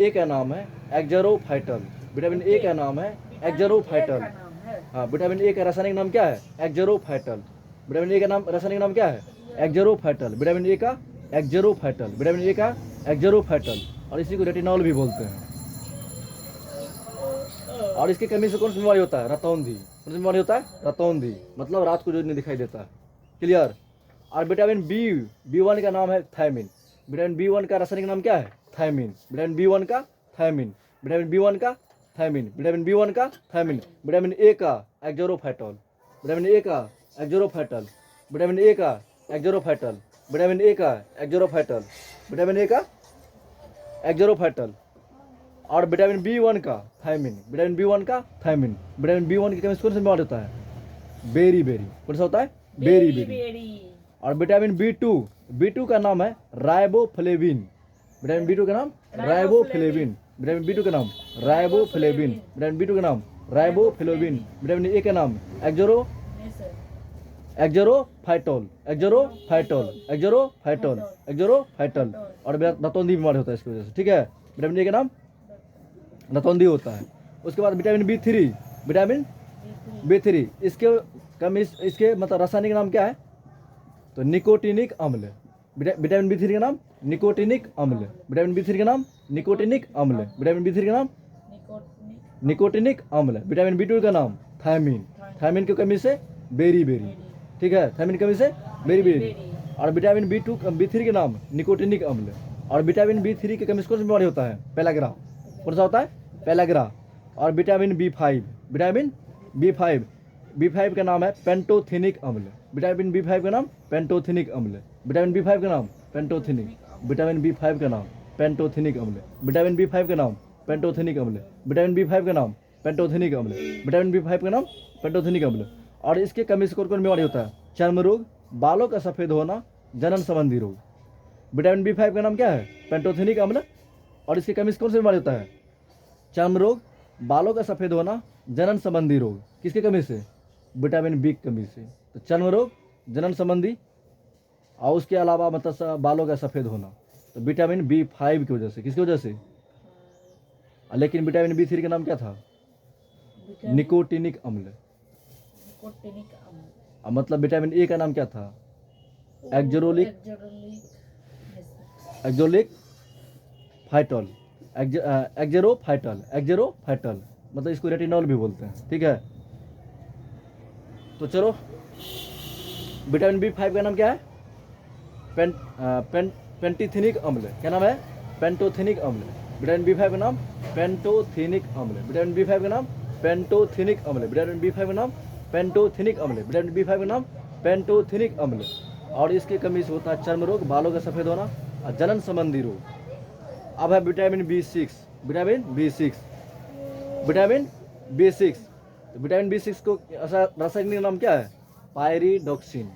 ए का नाम है एक्जेरोफाइटल। विटामिन ए का नाम है एक्जेरोफाइटल। हाँ, विटामिन ए का रासायनिक नाम क्या है? एक्जेरोफाइटल। विटामिन ए का नाम रासायनिक नाम क्या है? एक्जेरोफाइटल। विटामिन ए का एक्जेरोफाइटल, विटामिन ए का एक्जेरोफाइटल, और इसी को रेटिनॉल भी बोलते हैं। और इसकी कमी से कौन सी बीमारी होता है? रतौंधी। कौन सी बीमारी होता है? रतौंधी, मतलब रात को जो नहीं दिखाई देता है। क्लियर। और विटामिन बी वन का नाम है थायमिन। विटामिन बी वन का रासायनिक नाम क्या है? थायमिन। विटामिन बी वन का थायमिन, विटामिन बी वन का थायमिन, विटामिन बी वन का थायमिन। विटामिन ए का एक्जेरोफाइटल, विटामिन ए का एक्जेरोफाइटल, विटामिन ए का एक्जेरोफाइटल, विटामिन ए का एक्जेरोफाइटल, विटामिन ए का एक्जेरोफाइटल। और विटामिन बी वन का थायमिन, विटामिन बी वन का थायमिन। विटामिन बी वन की कमी से कौन सा बीमार होता है? बेरी। कौन सा होता है? बेरी। और विटामिन बी टू का नाम है राइबोफ्लेविन। विटामिन बी टू का नाम राइबोफ्लेविन। विटामिन बी टू का नाम राइबोफ्लेविन। विटामिन बी टू का नाम राइबोफ्लेविन। विटामिन ए का नाम एक्जेरोफाइटल। और रतौंधी बीमारी होता है इसकी वजह से। ठीक है, विटामिन ए का नाम रतौंधी होता है। उसके बाद विटामिन बी थ्री, इसके कमी, इसके मतलब रासायनिक नाम क्या है? तो निकोटिनिक अम्ल। विटामिन बी थ्री का नाम निकोटिनिक अम्ल। विटामिन बी थ्री का नाम निकोटिनिक अम्ल। विटामिन बी थ्री का नाम निकोटिनिक अम्ल। विटामिन बी टू का नाम थायमिन। थायमिन की कमी से बेरी। ठीक है, थायमिन की कमी से बेरी। और विटामिन बी थ्री के नाम निकोटिनिक अम्ल। और विटामिन बी थ्री की कमी से कौन सी बीमारी होता है? पेलाग्रा। कौन सा होता है? पेलाग्रा। और विटामिन बी फाइव का नाम है पेंटोथेनिक अम्ल। विटामिन बी फाइव का नाम पेंटोथेनिक अम्ल। विटामिन बी फाइव का नाम पेंटोथेनिक। विटामिन बी फाइव का नाम पेंटोथेनिक अम्ल। विटामिन बी फाइव का नाम पेंटोथेनिक अम्ल। विटामिन बी फाइव का नाम पेंटोथेनिक अम्ल। विटामिन बी फाइव का नाम पेंटोथेनिक अम्ल। और इसके कमी से कौन कौन बीमारी होता है? चर्म रोग, बालों का सफेद होना, जनन संबंधी रोग। विटामिन बी फाइव का नाम क्या है? पेंटोथेनिक अम्ल। और इसकी कमी से कौन सी बीमारी होता है? चर्म रोग, बालों का सफेद होना, जनन संबंधी रोग। किसकी कमी से? विटामिन बी की कमी से। तो चर्म रोग, जनन संबंधी, और उसके अलावा मतलब बालों का सफेद होना, तो विटामिन बी5 की वजह से। किसकी वजह से? लेकिन विटामिन बी3 का नाम क्या था? निकोटिनिक अम्ल। मतलब विटामिन ए का नाम क्या था? एक्जेरोलिक फाइटल, एक्जेरोफाइटल, मतलब इसको रेटिनॉल भी बोलते हैं। ठीक है, तो चलो, विटामिन बी5 का नाम क्या है? पेंटोथेनिक अम्ल। क्या नाम है? पेंटोथेनिक अम्ल। विटामिन बी5 का नाम पेंटोथेनिक अम्ल। विटामिन बी5 का नाम पेंटोथेनिक अम्ल। विटामिन बी5 का नाम पेंटोथेनिक अम्ल। विटामिन बी5 का नाम पेंटोथेनिक अम्ल। और इसकी कमी से होता है चर्म रोग, बालों का सफेद होना और जनन संबंधी रोग। अब है विटामिन बी6। विटामिन बी6 को रासायनिक नाम क्या है? पायरिडोक्सिन।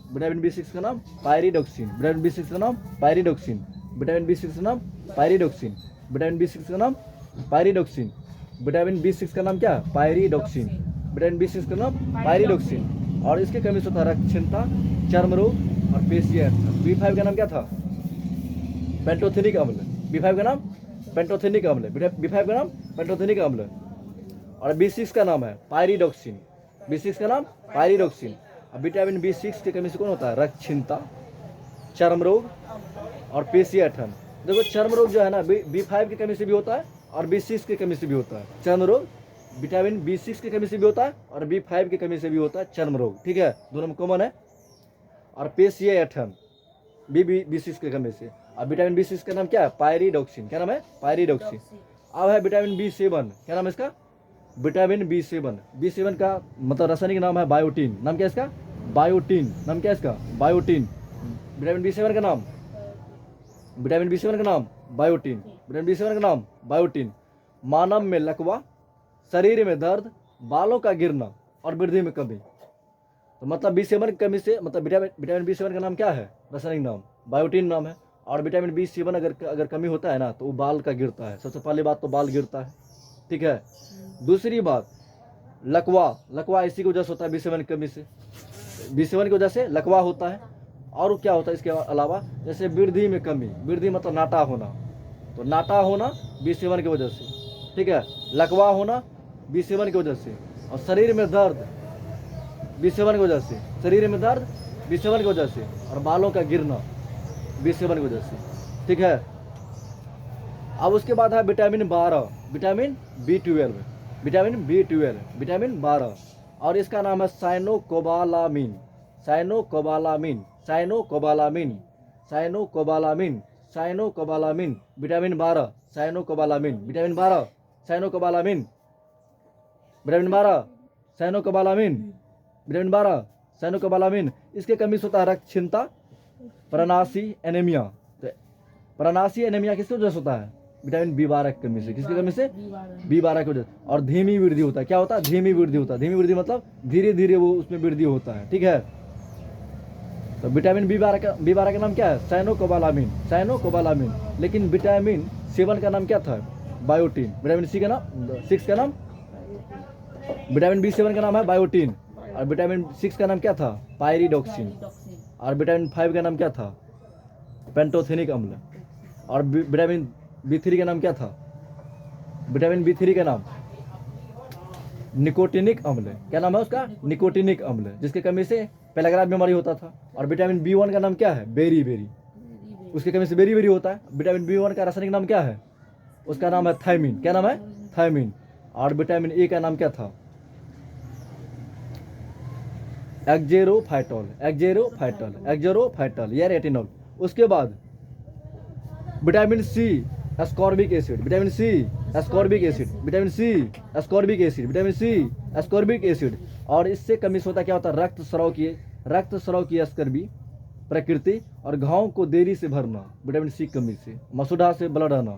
विटामिन बी6 का नाम पायरिडोक्सिन। विटामिन बी6 का नाम पायरिडोक्सिन। विटामिन बी6 का नाम पायरिडोक्सिन। विटामिन बी6 का नाम पायरिडोक्सिन। विटामिन बी6 का नाम क्या है? पायरिडोक्सिन। विटामिन बी6 का नाम पायरिडोक्सिन। और इसके कमी से होता है रक्तहीनता, चर्म रोग और पेशियां। बी5 का नाम क्या था? पेंटोथेनिक अम्ल। बी5 का नाम पेंटोथेनिक अम्ल। बी5 का नाम पेंटोथेनिक अम्ल। और बी6 का नाम है पायरिडोक्सिन। बी6 का नाम पायरिडोक्सिन। अब विटामिन बी6 की कमी से कौन होता है? रक्तहीनता, चर्म रोग और पेशियां। देखो, चर्म रोग जो है ना, बी5 की कमी से भी होता है और बी6 की कमी से भी होता है। चर्म रोग विटामिन बी6 की कमी से भी होता है और बी5 की कमी से भी होता है चर्म रोग। ठीक है, दोनों में कॉमन है। और पेशियां बी6 की कमी से। अब विटामिन बी6 का नाम क्या है? पायरिडोक्सिन। क्या नाम है? पायरिडोक्सिन। अब है विटामिन बी7। क्या नाम है इसका? विटामिन बी7 का मतलब रासायनिक नाम है बायोटीन। नाम क्या है इसका? बायोटीन। नाम क्या है इसका? बायोटीन। विटामिन बी7 का नाम बायोटीन। विटामिन बी7 का नाम बायोटीन। मानव में लकवा, शरीर में दर्द, बालों का गिरना और वृद्धि में कमी। तो मतलब बी7 की कमी से, मतलब विटामिन बी7 का नाम क्या है? रासायनिक नाम बायोटीन नाम है। और विटामिन बी7 अगर कमी होता है ना, तो वो बाल का गिरता है। सबसे पहली बात तो बाल गिरता है। ठीक है, दूसरी बात लकवा इसी की वजह से होता है। बी7 की कमी से, बी7 की वजह से लकवा होता है। और क्या होता है इसके अलावा? जैसे वृद्धि में कमी, वृद्धि मतलब नाटा होना, तो नाटा होना B7 की वजह से, ठीक है, लकवा होना B7 की वजह से, और शरीर में दर्द B7 की वजह से, शरीर में दर्द B7 की वजह से, और बालों का गिरना B7 की वजह से, ठीक है। अब उसके बाद है vitamin 12, vitamin B12, vitamin B12, vitamin 12, और इसका नाम है cyanocobalamin, cyanocobalamin, cyanocobalamin, cyanocobalamin, cyanocobalamin, vitamin 12, cyanocobalamin, vitamin 12, cyanocobalamin, vitamin 12, cyanocobalamin, vitamin 12, cyanocobalamin. इसके कमी से होता है रक्तहीनता, प्रनासी एनीमिया। तो प्रनासी एनीमिया किसकी वजह से होता है? विटामिन B12 की कमी से। किसकी कमी से? B12 की वजह से। और धीमी वृद्धि होता है। क्या होता है? धीमी वृद्धि होता है। धीमी वृद्धि मतलब धीरे धीरे वो उसमें वृद्धि होता है, ठीक है। तो विटामिन B12 का नाम क्या है? Cyanocobalamin, cyanocobalamin. लेकिन विटामिन 7 का नाम क्या था? बायोटीन। विटामिन C का नाम, 6 का नाम, विटामिन B7 का नाम है बायोटीन, और विटामिन 6 का नाम क्या था? पायरिडोक्सिन। और विटामिन 5 का नाम क्या था? पेंटोथेनिक अम्ल। और विटामिन B3 का नाम क्या था? विटामिन B3 का नाम निकोटिनिक अम्ल। क्या नाम है उसका? निकोटिनिक अम्ल, जिसकी कमी से पेलाग्राफ बीमारी होता था। और विटामिन B1 का नाम क्या है? बेरी बेरी, उसकी कमी से बेरी बेरी होता है। विटामिन B1 का रासायनिक नाम क्या है? उसका नाम है थायमिन। क्या नाम है? थायमिन। और विटामिन ए का नाम क्या था? एक्जेरोफाइटोल, एक्जेरोफाइटोल, एक्जेरोफाइटोल या रेटिनॉल। उसके बाद vitamin C ascorbic acid, vitamin C ascorbic acid, vitamin C ascorbic acid, vitamin C ascorbic acid. और इससे कमी से होता क्या होता है? रक्त स्राव की अस्कर्बी प्रकृति और घाव को देरी से भरना, विटामिन सी कमी से। मसूड़ा से ब्लड आना,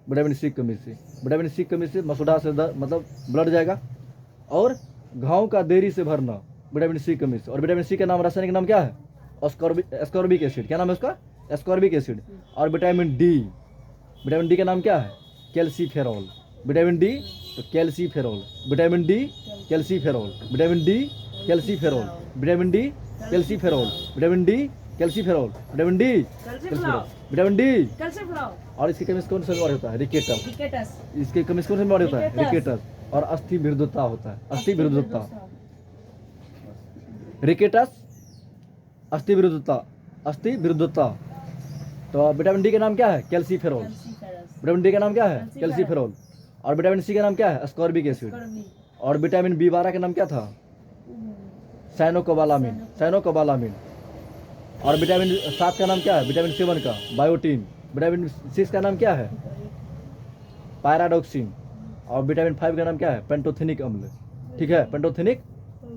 विटामिन सी कमी से। विटामिन सी कमी से मसूड़ा से मतलब ब्लड जाएगा, और घाव का देरी से भरना, विटामिन सी कमी से। और विटामिन सी का नाम, रासायनिक नाम क्या है? Ascorbic acid. क्या नाम है उसका? Ascorbic acid. और विटामिन डी, विटामिन डी का नाम क्या है? कैल्सीफेरॉल। विटामिन डी तो calciferol, vitamin D calciferol, vitamin D calciferol, vitamin D calciferol, vitamin D calciferol, vitamin D calciferol, vitamin D. और इसकी कमी से कौन सा बीमारी होता है? रिकेटस। इसकी कमी से कौन सा बीमारी होता है? रिकेटस। और अस्थि विरुद्धता होता है, अस्थि विरुद्धता, रिकेटस, अस्थि विरुद्धता, अस्थि विरुद्धता। तो विटामिन डी का नाम क्या है? कैल्सीफेरॉल। विटामिन डी का नाम क्या है? कैल्सीफेरॉल। और विटामिन सी का नाम क्या है? Ascorbic acid. और विटामिन B12 का नाम क्या था? Cyanocobalamin, cyanocobalamin. और विटामिन 7 का नाम क्या है? विटामिन 7 का बायोटीन। विटामिन 6 का नाम क्या है? पायराडोक्सिन। और विटामिन 5 का नाम क्या है? पेंटोथेनिक अम्ल, ठीक है, पेंटोथेनिक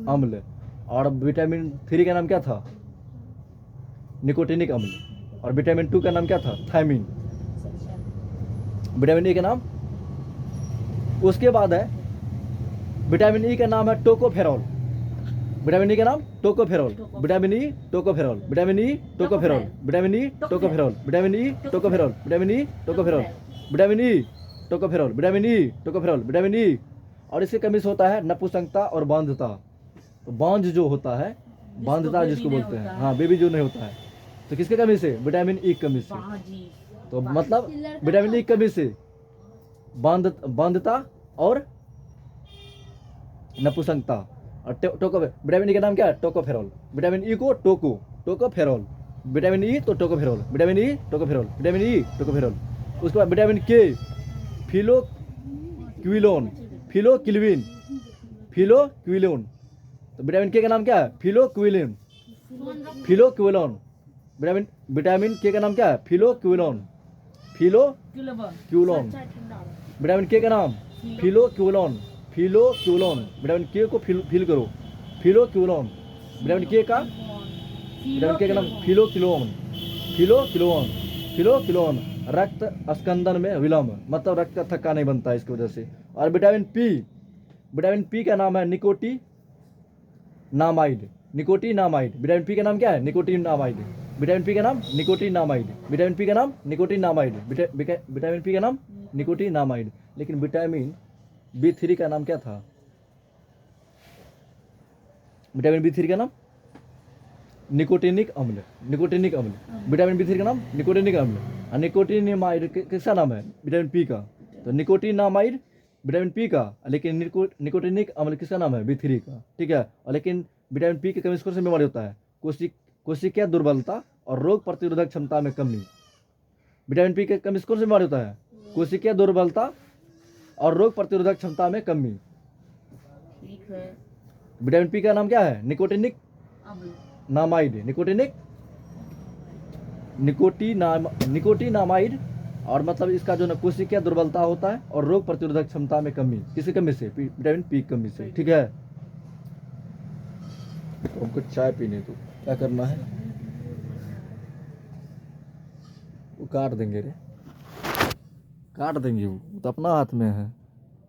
अम्ल। और विटामिन 3 का नाम क्या था? निकोटिनिक अम्ल। और विटामिन 2 का नाम क्या था? थायमिन। विटामिन ए का नाम। उसके बाद है विटामिन ई का नाम है टोकोफेरॉल। विटामिन ई का नाम tocopherol, vitamin E tocopherol, vitamin E tocopherol, vitamin E tocopherol, vitamin E tocopherol, vitamin E tocopherol, vitamin E tocopherol, vitamin E tocopherol, vitamin E. और इसकी कमी से होता है नपुंसकता और बांझता। तो बांझ जो होता है, बांझता जिसको बोलते हैं, हाँ, बेबी जो नहीं होता है, तो किसके कमी से? विटामिन ई कमी से। तो मतलब विटामिन ई कमी से बांधता और नपुंसकता। और टोको, विटामिन ई का नाम क्या है? टोकोफेरॉल। विटामिन ई को टोकोफेरॉल, विटामिन ई तो tocopherol, vitamin E tocopherol, vitamin E tocopherol. उसके बाद विटामिन के फिलोक्विलोन, फिलोक्विलिन, फिलोक्विलोन। तो विटामिन के का नाम क्या है? फिलोक्विलिन, फिलोक्विलोन। विटामिन के का नाम क्या है? फिलोक्विलोन, फिलोक्विलोन। विटामिन के का नाम फिलोक्विलोन, फिलोक्विलोन। विटामिन के को फिल करो, फिलोक्विलोन। विटामिन के का नाम फिलोक्विलोन, फिलोक्विलोन, फिलोक्विलोन। रक्त स्कंदन में विलंब, मतलब रक्त का थक्का नहीं बनता है इसकी वजह से। और विटामिन पी का नाम है निकोटिनामाइड, निकोटिनामाइड। विटामिन पी का नाम क्या है? निकोटिनामाइड। विटामिन पी का नाम निकोटिनामाइड, विटामिन पी का नाम निकोटिनामाइड, विटामिन पी का नाम निकोटिनामाइड। लेकिन विटामिन B3 का नाम क्या था? विटामिन B3 का नाम निकोटिनिक अम्ल, निकोटिनिक अम्ल। विटामिन B3 का नाम निकोटिनिक अम्ल। निकोटिनिमाइड किसका नाम है? विटामिन पी का। तो निकोटिनामाइड विटामिन पी का, लेकिन निकोटिनिक अम्ल किसका नाम है? B3 का। ठीक है, और लेकिन विटामिन पी की कमी से बीमारी होता है कोशिकीय दुर्बलता और रोग प्रतिरोधक क्षमता में कमी। विटामिन पी की कमी से बीमारी होता है कोशिकीय दुर्बलता और रोग प्रतिरोधक क्षमता में कमी। ठीक है। विटामिन पी का नाम क्या है? Nicotinamide, nicotinamide. और मतलब इसका जो ना कोशिकीय दुर्बलता होता है और रोग प्रतिरोधक क्षमता में कमी। किसी कमी से? विटामिन पी की कमी से। ठीक है, तो हमको चाय पीने तो क्या करना है? वो काट देंगे रे, काट देंगे, वो तो अपना हाथ में है।